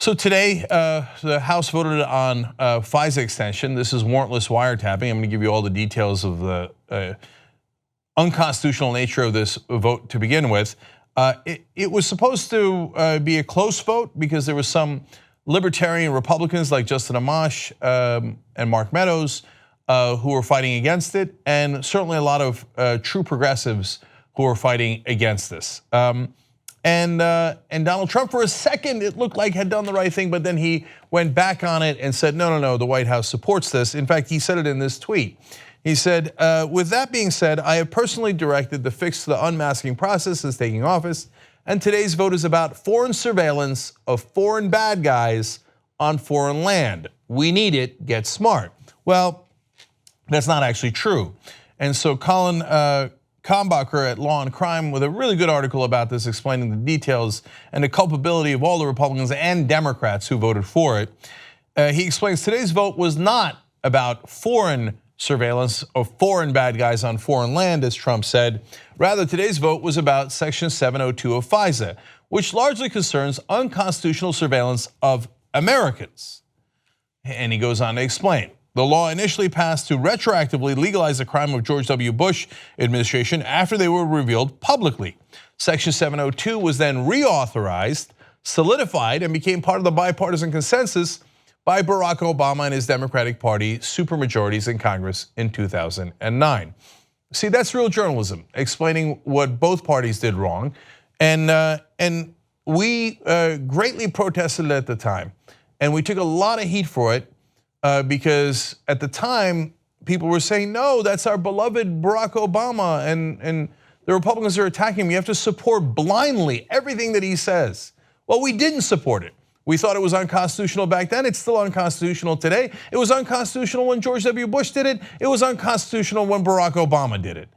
So today, the House voted on FISA extension. This is warrantless wiretapping. I'm going to give you all the details of the unconstitutional nature of this vote to begin with. It was supposed to be a close vote because there was some libertarian Republicans like Justin Amash and Mark Meadows who were fighting against it, and certainly a lot of true progressives who were fighting against this. And Donald Trump, for a second, it looked like had done the right thing, but then he went back on it and said, no, the White House supports this. In fact, he said it in this tweet. He said, with that being said, I have personally directed the fix to the unmasking process since taking office, and today's vote is about foreign surveillance of foreign bad guys on foreign land. We need it, get smart. Well, that's not actually true. And so Colin Kambacher at Law and Crime with a really good article about this, explaining the details and the culpability of all the Republicans and Democrats who voted for it. He explains today's vote was not about foreign surveillance of foreign bad guys on foreign land, as Trump said. Rather, today's vote was about Section 702 of FISA, which largely concerns unconstitutional surveillance of Americans. And he goes on to explain. The law initially passed to retroactively legalize the crime of George W. Bush administration after they were revealed publicly. Section 702 was then reauthorized, solidified, and became part of the bipartisan consensus by Barack Obama and his Democratic Party supermajorities in Congress in 2009. See, that's real journalism, explaining what both parties did wrong. And we greatly protested it at the time. And we took a lot of heat for it. Because at the time, people were saying, no, that's our beloved Barack Obama, and the Republicans are attacking him. You have to support blindly everything that he says. Well, we didn't support it. We thought it was unconstitutional back then. It's still unconstitutional today. It was unconstitutional when George W. Bush did it. It was unconstitutional when Barack Obama did it.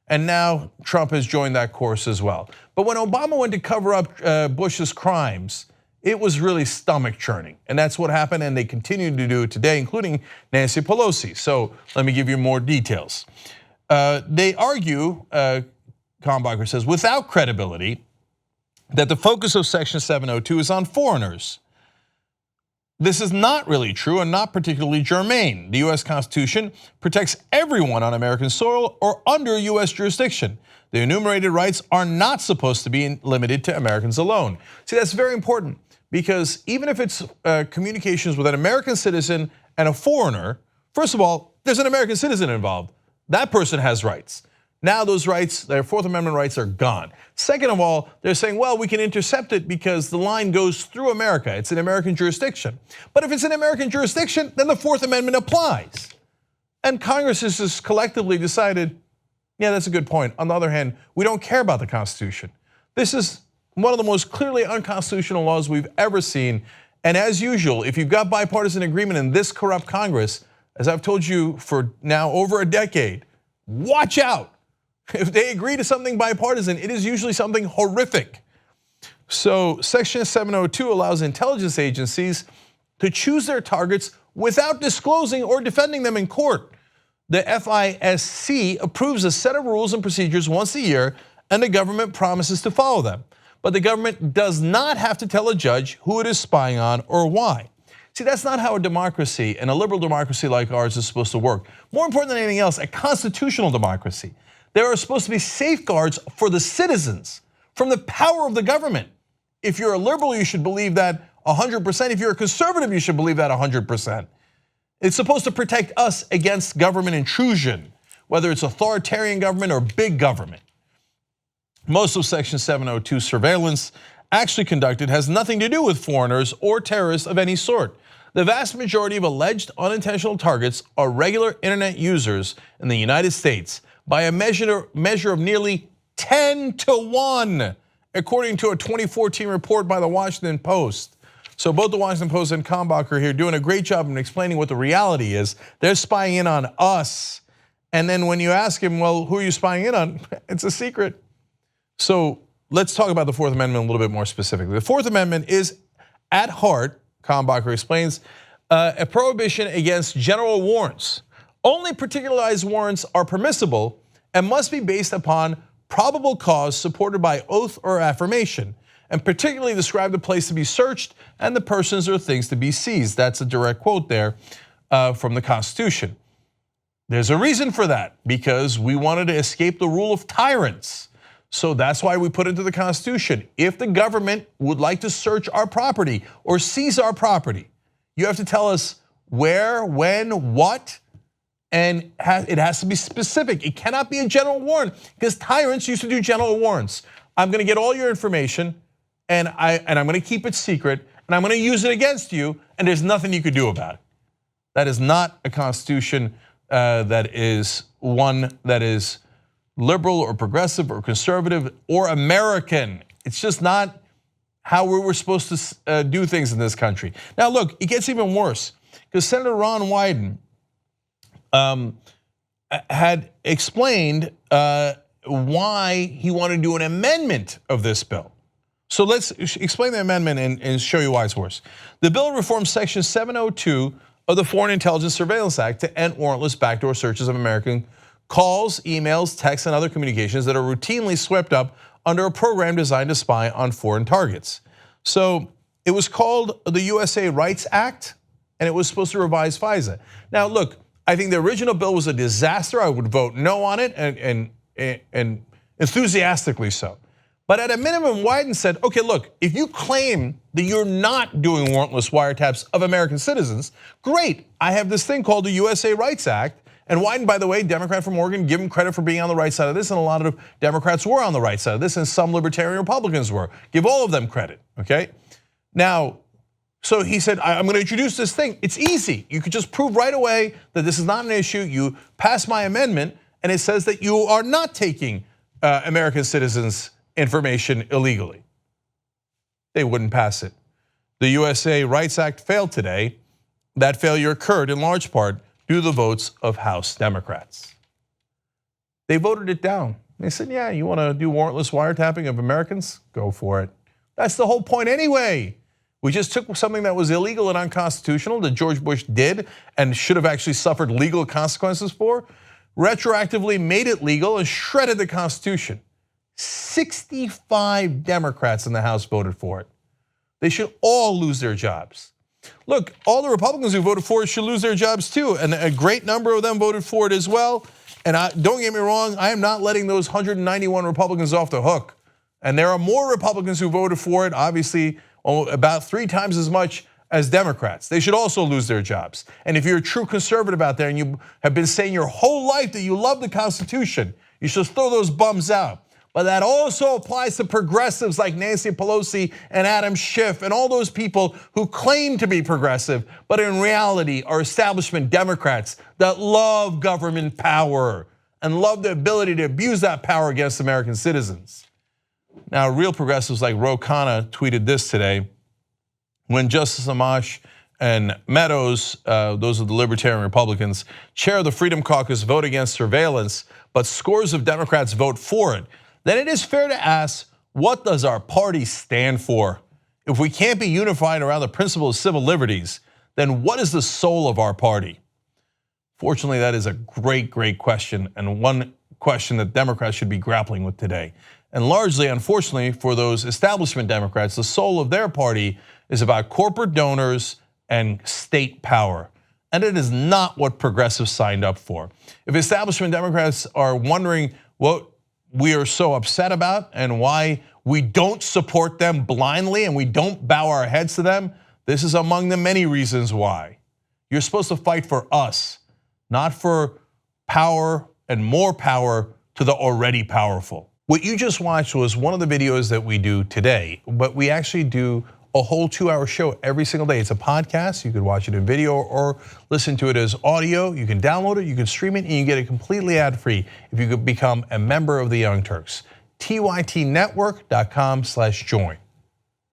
And now Trump has joined that course as well. But when Obama went to cover up Bush's crimes, it was really stomach churning, and that's what happened, and they continue to do it today, including Nancy Pelosi. So let me give you more details. They argue, Kambacher says, without credibility, that the focus of Section 702 is on foreigners. This is not really true and not particularly germane. The US Constitution protects everyone on American soil or under US jurisdiction. The enumerated rights are not supposed to be limited to Americans alone. See, that's very important. Because even if it's communications with an American citizen and a foreigner, first of all, there's an American citizen involved. That person has rights. Now those rights, their Fourth Amendment rights, are gone. Second of all, they're saying, well, we can intercept it because the line goes through America. It's an American jurisdiction. But if it's an American jurisdiction, then the Fourth Amendment applies. And Congress has just collectively decided, yeah, that's a good point. On the other hand, we don't care about the Constitution. This is one of the most clearly unconstitutional laws we've ever seen. And as usual, if you've got bipartisan agreement in this corrupt Congress, as I've told you for now over a decade, watch out. If they agree to something bipartisan, it is usually something horrific. So Section 702 allows intelligence agencies to choose their targets without disclosing or defending them in court. The FISC approves a set of rules and procedures once a year, and the government promises to follow them. But the government does not have to tell a judge who it is spying on or why. See, that's not how a democracy and a liberal democracy like ours is supposed to work. More important than anything else, a constitutional democracy. There are supposed to be safeguards for the citizens from the power of the government. If you're a liberal, you should believe that 100%. If you're a conservative, you should believe that 100%. It's supposed to protect us against government intrusion, whether it's authoritarian government or big government. Most of Section 702 surveillance actually conducted has nothing to do with foreigners or terrorists of any sort. The vast majority of alleged unintentional targets are regular internet users in the United States by a measure of nearly 10-to-1, according to a 2014 report by the Washington Post. So both the Washington Post and Kambacher here doing a great job in explaining what the reality is. They're spying in on us. And then when you ask him, well, who are you spying in on? It's a secret. So let's talk about the Fourth Amendment a little bit more specifically. The Fourth Amendment is, at heart, Kambacher explains, a prohibition against general warrants. Only particularized warrants are permissible and must be based upon probable cause supported by oath or affirmation. and particularly describe the place to be searched and the persons or things to be seized. That's a direct quote there from the Constitution. There's a reason for that, because we wanted to escape the rule of tyrants. So that's why we put into the Constitution, if the government would like to search our property or seize our property, you have to tell us where, when, what, and it has to be specific. It cannot be a general warrant, because tyrants used to do general warrants. I'm gonna get all your information and I'm gonna keep it secret and I'm gonna use it against you, and there's nothing you could do about it. That is not a Constitution that is one that is liberal or progressive or conservative or American. It's just not how we were supposed to do things in this country. Now look, it gets even worse, because Senator Ron Wyden had explained why he wanted to do an amendment of this bill. So let's explain the amendment and show you why it's worse. The bill reforms section 702 of the Foreign Intelligence Surveillance Act to end warrantless backdoor searches of American calls, emails, texts, and other communications that are routinely swept up under a program designed to spy on foreign targets. So it was called the USA Rights Act, and it was supposed to revise FISA. Now look, I think the original bill was a disaster. I would vote no on it, and enthusiastically so. But at a minimum, Wyden said, okay, look, if you claim that you're not doing warrantless wiretaps of American citizens, great. I have this thing called the USA Rights Act. And Wyden, by the way, Democrat from Oregon, give him credit for being on the right side of this, and a lot of Democrats were on the right side of this, and some libertarian Republicans were. Give all of them credit, okay? Now, so he said, I'm gonna introduce this thing. It's easy. You could just prove right away that this is not an issue. You pass my amendment, and it says that you are not taking American citizens' information illegally. They wouldn't pass it. The USA Rights Act failed today. That failure occurred in large part due to the votes of House Democrats. They voted it down. They said, yeah, you want to do warrantless wiretapping of Americans? Go for it. That's the whole point anyway. We just took something that was illegal and unconstitutional that George Bush did and should have actually suffered legal consequences for, retroactively made it legal and shredded the Constitution. 65 Democrats in the House voted for it. They should all lose their jobs. Look, all the Republicans who voted for it should lose their jobs too, and a great number of them voted for it as well. And don't get me wrong, I am not letting those 191 Republicans off the hook. And there are more Republicans who voted for it, obviously about 3 times as much as Democrats. They should also lose their jobs. And if you're a true conservative out there and you have been saying your whole life that you love the Constitution, you should throw those bums out. But that also applies to progressives like Nancy Pelosi and Adam Schiff and all those people who claim to be progressive, but in reality are establishment Democrats that love government power and love the ability to abuse that power against American citizens. Now, real progressives like Ro Khanna tweeted this today. When Justice Amash and Meadows, those are the Libertarian Republicans, chair of the Freedom Caucus, vote against surveillance, but scores of Democrats vote for it, then it is fair to ask, what does our party stand for? If we can't be unified around the principle of civil liberties, then what is the soul of our party? Fortunately, that is a great, great question, and one question that Democrats should be grappling with today. And largely, unfortunately, for those establishment Democrats, the soul of their party is about corporate donors and state power. And it is not what progressives signed up for. If establishment Democrats are wondering what we are so upset about and why we don't support them blindly and we don't bow our heads to them, this is among the many reasons why. You're supposed to fight for us, not for power and more power to the already powerful. What you just watched was one of the videos that we do today, but we actually do a whole 2-hour show every single day. It's a podcast. You could watch it in video or listen to it as audio. You can download it, you can stream it, and you get it completely ad-free if you could become a member of the Young Turks. TYTnetwork.com/join.